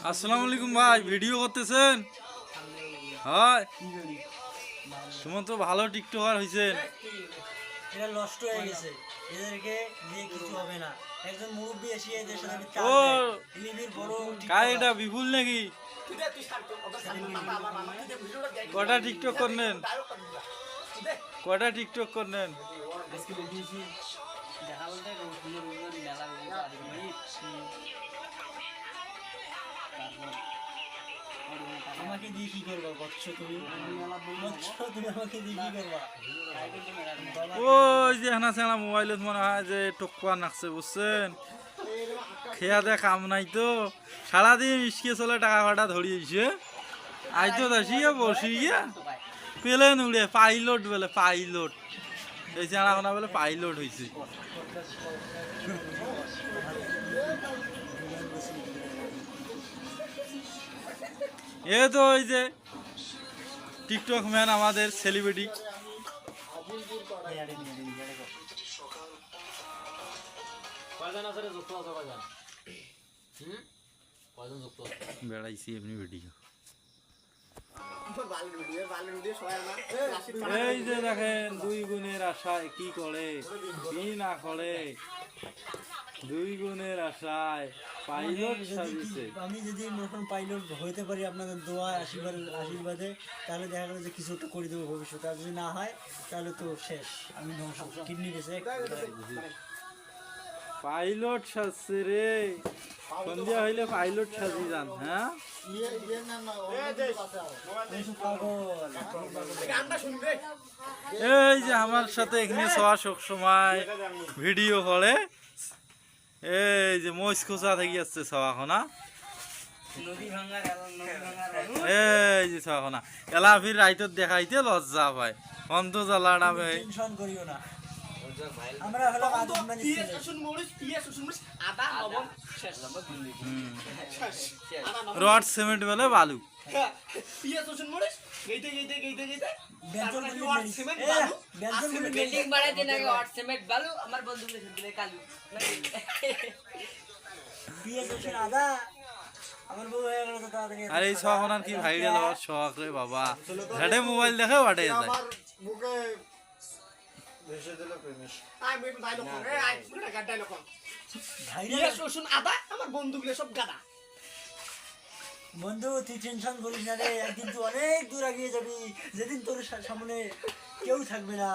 আসসালামু আলাইকুম ভাই, ভিডিও করতেছেন? হয় তোমার তো ভালো টিকটকার হয়েছেন। এরা নষ্ট হয়ে গেছে, এদেরকে দিয়ে কিছু হবে না। একজন মুরব্বী এসে এদের সাথে ও কার এটা বিপুল নাকি? কটা টিকটক করলেন? কটা টিকটক করলেন? আমাকে দিয়ে কি করবা বৎস তুমি? তুমি আমাকে দিয়ে কি করবা? ওই যে হানা সেনা মোবাইলত মনে হয় যে টকপা নাকছে, বুঝছেন? খেয়া দেয়া কাম নাই তো, সারাদিন ইস্কে চলে টাকা ফাটা ধরিয়েছে। আই তো দাসিয়া বসিয়া প্লেন উড়ে পাইলট বলে, পাইলট এই জানা বলে পাইলট হয়েছে। এ তো ওই যে টিকটক ম্যান, আমাদের সেলিব্রিটি। বেড়াইছি এমনি ভিডিও। এই যে দেখেন দুই গুণের আশায় কি করে কি না করে, দুই গুণের আশায় পাইলট সাজিছে। আমি যদি এখন পাইলট হইতে পারি আপনাদের দোয়া আশীর্বাদে, তাহলে দেখা গেল যে কিছু একটা করে দেবো ভবিষ্যতে। আর যদি না হয় তাহলে তো শেষ, আমি কিডনি গেছে। পাইলট সাজছে রে, সন্ধ্যা হইলে পাইলট সাজি যান। হ্যাঁ এই যে আমার সাথে এখানে সবার সব সময় ভিডিও করে, এই যে মহিষ খোঁচা থেকে আসছে সবাখনা, এই যে সবাখনা এলা ফির রাইতত দেখাইতে লজ্জা পায়, অন্ত জ্বালা নামে। টেনশন করিও না, আমরা হলাম আদিবাসী ছেলে। রড সিমেন্ট বলে বালু। আর এই শখ ওনার কি ভাইরাল হওয়ার শখ রে বাবা, ঘাটে মোবাইল দেখে ওয়াটে যায়। বন্ধু তুই টেনশন করিস না রে, একদিন তুই অনেক দূর এগিয়ে যাবি, যেদিন তোর সামনে কেউ থাকবে না।